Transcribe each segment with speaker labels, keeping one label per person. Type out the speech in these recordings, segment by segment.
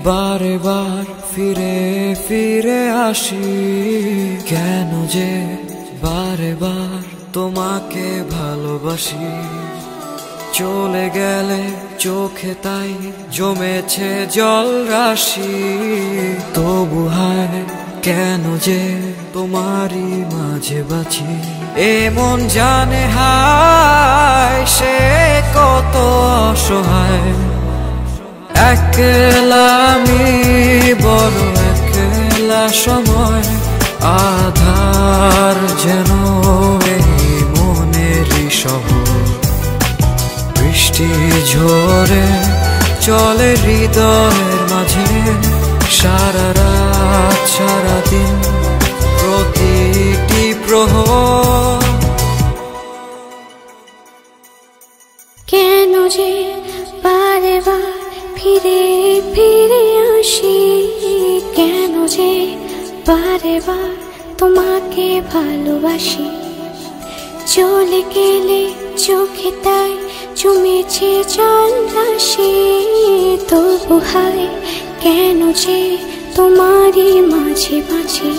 Speaker 1: বারে বার ফিরে ফিরে আসি, কেন যে বারে বার তোমাকে ভালোবাসি। চলে গেলে চোখে তাই জমেছে জল রাশি, তবু হায় কেন যে তোমারই মাঝে বাঁচি। এ মন জানে হায় সে কত অসহায়, একলা আমি বড় একলা সময়, আধার যেন এই মনেরই শহর। বৃষ্টি ঝরে চলে হৃদয়ের মাঝে, সারা রাত সারা দিন প্রতিটি প্রহর।
Speaker 2: কেন যে বারে বার ফিরে ফিরে আসি, কেন যে বারে বার তোমাকে ভালোবাসি। চলে গেলে চোখে তাই জমেছে জল রাশি, তবু হায় কেন যে তোমারই মাঝে বাঁচি।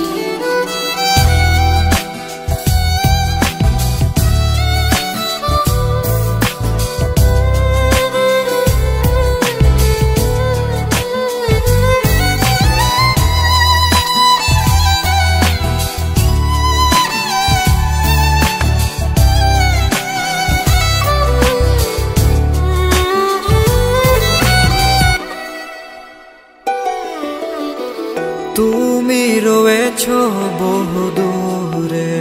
Speaker 1: তুমি রয়েছো বহু দূরে,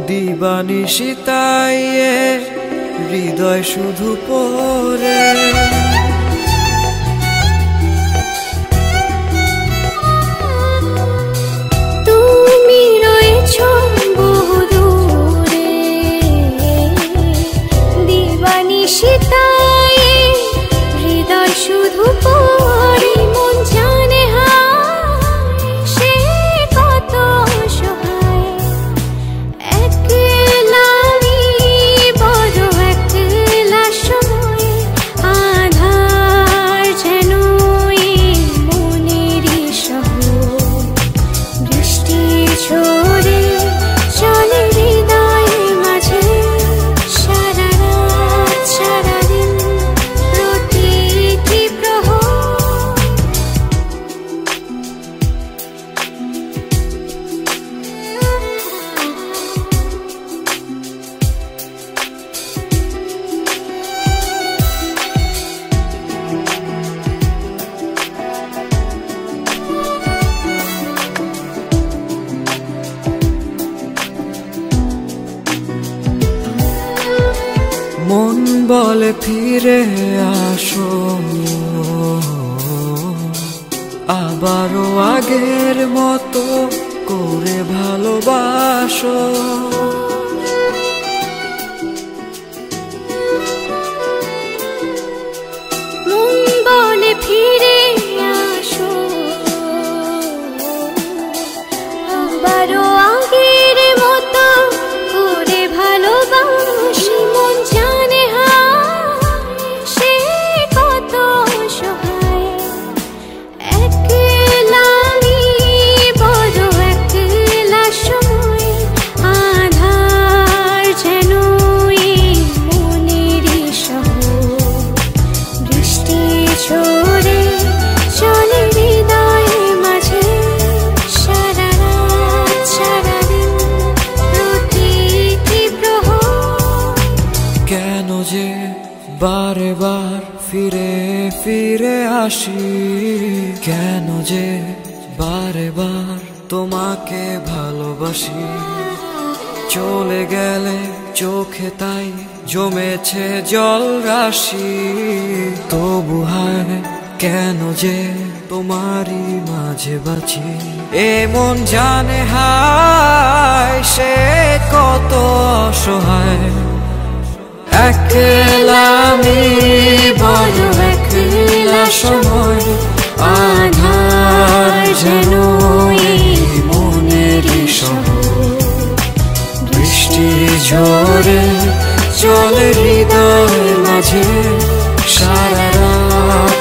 Speaker 1: দিবানিশি তাই হৃদয় শুধু পড়ে।
Speaker 2: তুমি রয়েছো বহু দূরে, দিবানিশি তাই হৃদয় শুধু পড়ে। মন জানে হায় সে কত অসহায়, একলা আমি বড় একলা সময়, আধার যেন এই মনেরই শহর। বৃষ্টি ঝরে চলে হৃদয়ের মাঝে, সারা রাত সারা দিন প্রতিটি প্রহর।
Speaker 1: মন বলে ফিরে আসো, আবারও আগের মতো করে ভালোবাসো।
Speaker 2: মন বলে ফিরে আসো, আবারও আগের মতো করে ভালোবাসি। মন জানে হায় সে কত অসহায়, একলা আমি বড় একলা সময়, আধার যেন এই মনেরই শহর। বৃষ্টি ঝরে চলে হৃদয়ের মাঝে, সারা রাত সারা দিন প্রতিটি প্রহর।
Speaker 1: কেন যে বারে বার ফিরে ফিরে আসি, কেন যে বারে বার তোমাকে ভালোবাসি। চলে গেলে চোখে তাই জমেছে জল রাশি, তবু হায় কেন যে তোমারই মাঝে বাঁচি। এ মন জানে হায় সে কত অসহায়, একলা আমি বড় একলা সময়, আধার যেন এই মনেরই শহর। বৃষ্টি ঝরে চলে হৃদয়ের মাঝে, সারা রাত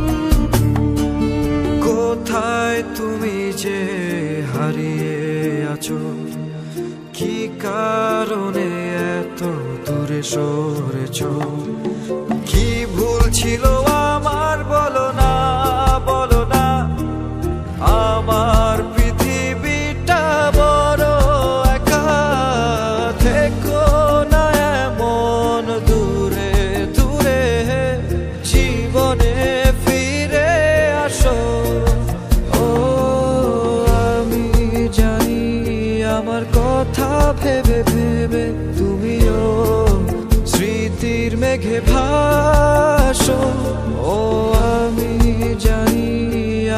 Speaker 1: হারিয়ে আছো, কি কারণে এত দূরে সরেছো? কি ভুল ছিল আমার বলো না, বলো না। আমার পৃথিবীটা বড় একা, থেকো না এমন দূরে দূরে, জীবনে ফিরে আসো। ও আমি জানি আমার কথা ভেবে ভেবে তুমিও স্মৃতির মেঘে ভাসো। ও আমি জানি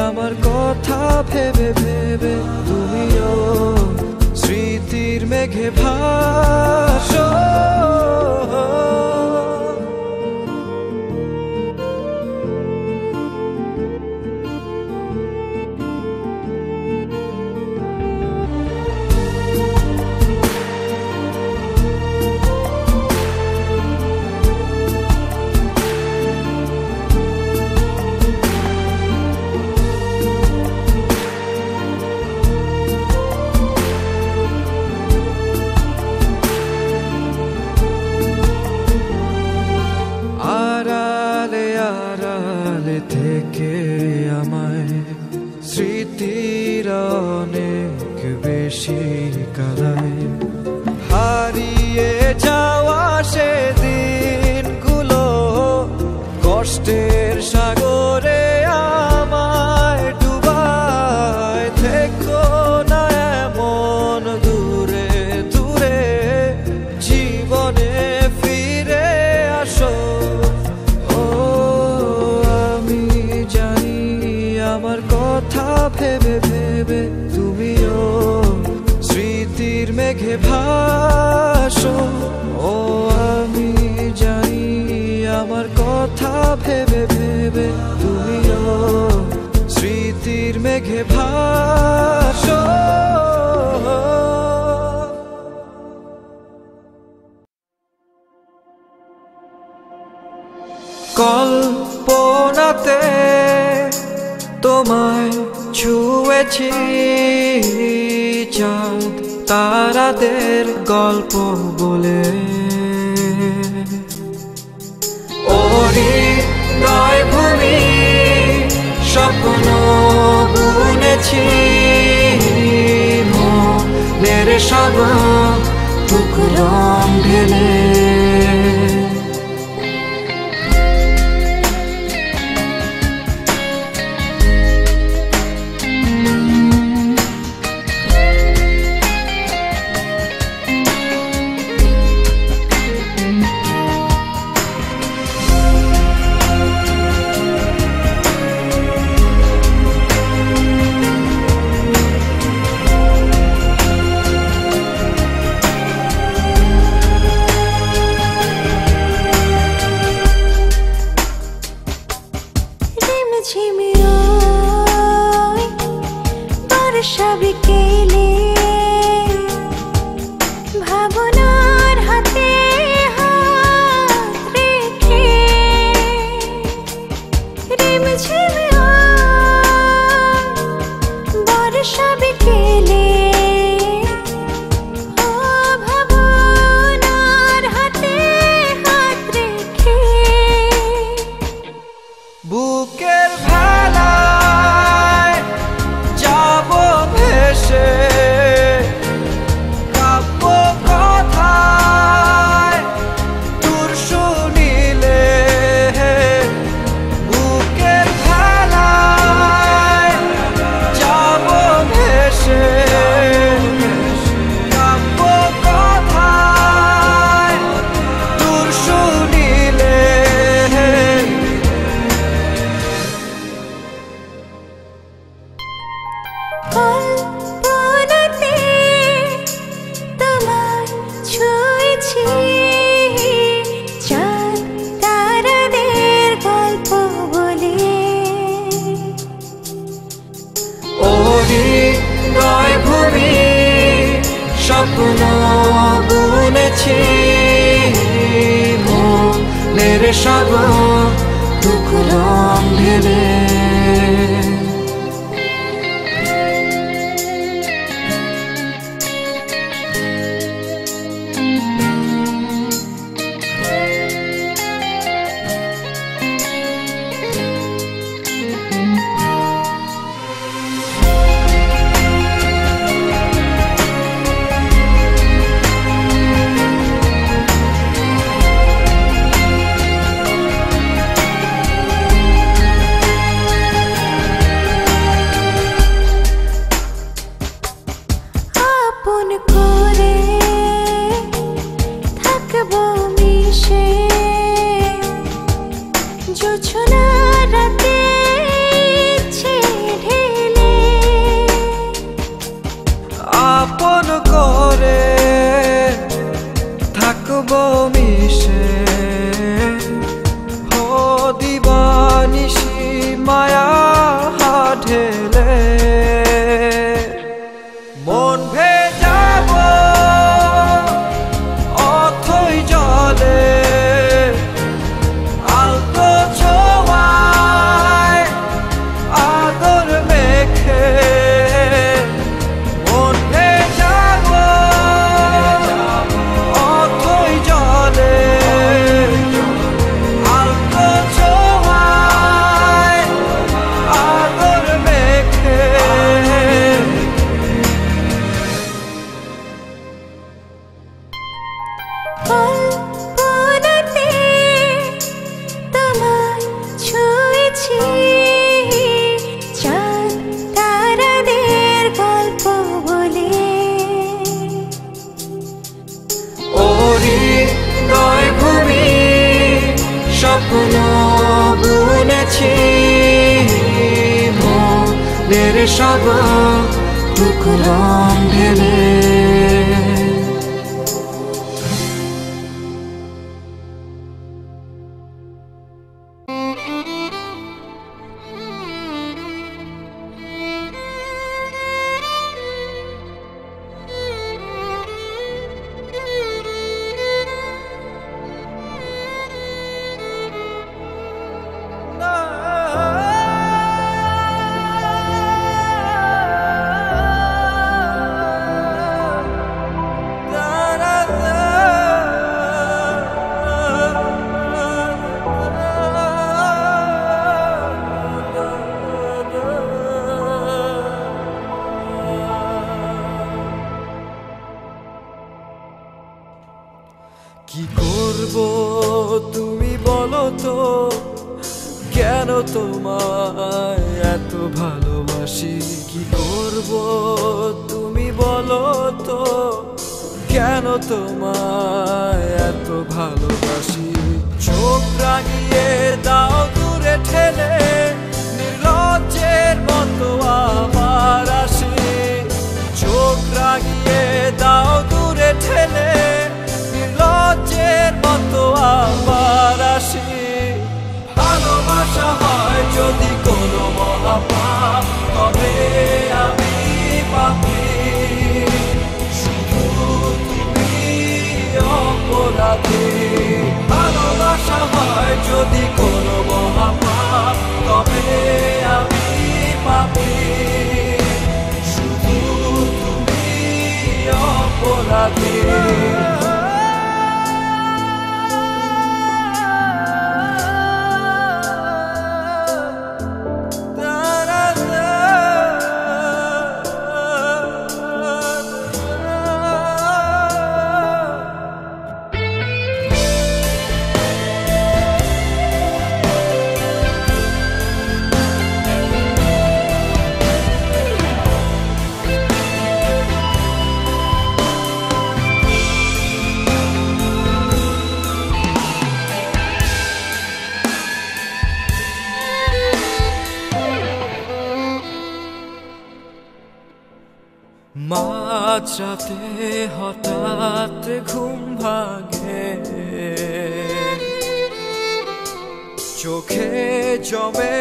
Speaker 1: আমার কথা ভেবে ভেবে তুমিও স্মৃতির মেঘে ভাসো। আড়ালে থেকে আমায় স্মৃতিরা অনেক বেশি কাঁদায়। হারিয়ে যাওয়া সে দিনগুলো কষ্টের সাগরে আমায় ডুবায়। থেকো না এমন দূরে দূরে, জীবনে ফিরে আসো। আমার কথা ভেবে ভেবে তুমিও স্মৃতির মেঘে ভাসো। ও আমি জানি আমার কথা ভেবে ভেবে তুমিও স্মৃতির মেঘে ভাসো। কল্পনাতে তোমায় ছুঁয়েছি, চাঁদ তারাদের গল্প বলে। হৃদয় ভূমি স্বপ্ন বুনেছি, মনের সব টুকরো ঢেলে।
Speaker 2: ভাবনার হাতে হাত রেখে রিমঝিমে বর্ষা বিকেলে, ভাবনার হাতে হাত রেখে
Speaker 1: বুকের ভেলায় যাব ভেসে, কাব্য কথায় তোর শুনিলে। বুকের ভেলায় যাব ভেসে, কাব্য কথায় তোর শুনিলে।
Speaker 2: কল্পনাতে তোমায় ছুঁয়েছি, চাঁদ তারাদের গল্প বলে।
Speaker 1: হৃদয় ভূমি স্বপ্ন বুনেছি, মনের সব টুকরো ঢেলে।
Speaker 2: আপন করে থাকবো মিশে জোছনা রাতে ইচ্ছে ঢেলে
Speaker 1: আপন করে থাকবো মিশে হো দিবানিশি মায়া ঢেলে মন ভেজাবো অথই জলে আলতো ছোঁয়ায় আদর মেখে মন ভেজাবো অথই জলে আলতো ছোঁয়ায় আদর মেখে
Speaker 2: কল্পনাতে তোমায় ছুঁয়েছি চাঁদ তারাদের গল্প বলে
Speaker 1: হৃদয় ভূমি স্বপ্ন বুনেছি মনের সব টুকরো ঢেলে কি করব তুমি বলো তো কেন তোমায় এত ভালোবাসি কি করব তুমি বলো তো কেন তোমায় এত ভালোবাসি চোখ রাঙিয়ে দাও দূরে ঠেলে নির্লজ্জের মতো আবার আসি চোখ রাঙিয়ে দাও দূরে ঠেলে নির্লজ্জের মতো আবার আসি ভালোবাসা হয় যদি কোনো মহাপাপ তবে আমি পাপী শুধু তুমি অপরাধী ভালোবাসা হয় যদি কোনো মহাপাপ তবে আমি পাপী শুধু তুমি অপরাধী মাঝরাতে হঠাৎ ঘুম ভাঙে চোখে জমে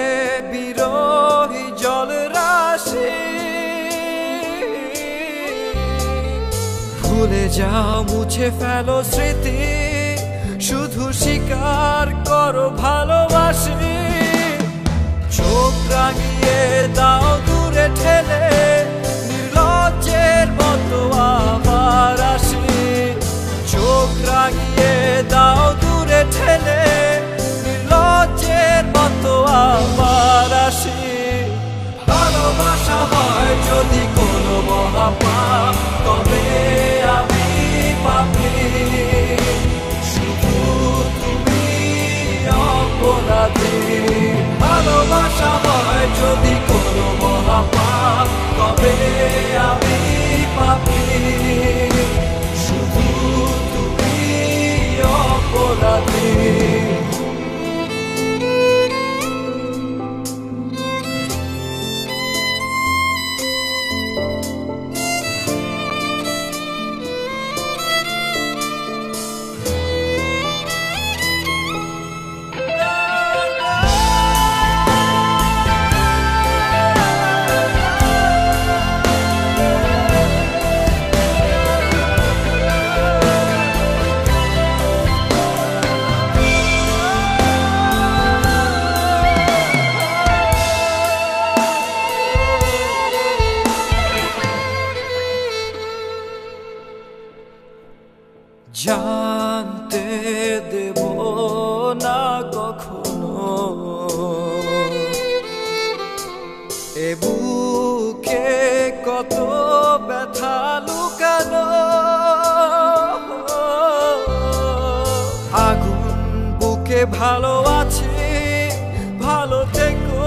Speaker 1: বিরহী জল রাশি ভুলে যাও মুছে ফেলো স্মৃতি শুধু স্বীকার করো ভালোবাসি চোখ রাঙিয়ে দাও দূরে ঠেলে নির্লজ্জের মতো আবার আসি চোখ রাঙিয়ে দাও দূরে ঠেলে নির্লজ্জের মতো আবার আসি ভালোবাসা হয় যদি কোনো মহাপাপ তবে আমি পাপী শুধু তুমি অপরাধী ভালোবাসা হয় যদি কোনো মহাপাপ তবে আমি পাপী জানতে দেব না কখনো এ বুকে কত ব্যথা লুকানো। আগুন বুকে ভালো আছে, ভালো থেকো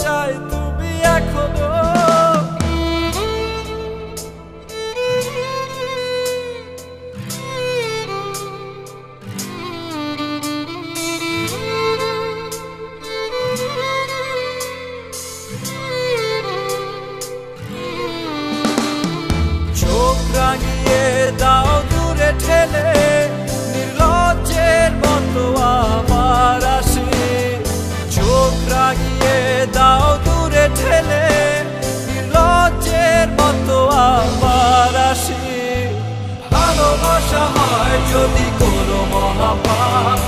Speaker 1: চাই তুমি এখনো। চোখ রাঙিয়ে দাও দূরে ঠেলে, নির্লজ্জের মতো আমার আসে। চোখ রাঙিয়ে দাও দূরে ঠেলে, নির্লজ্জের মতো আমার আসে। ভালোবাসা হয় যদি কোনো মহাপাপ,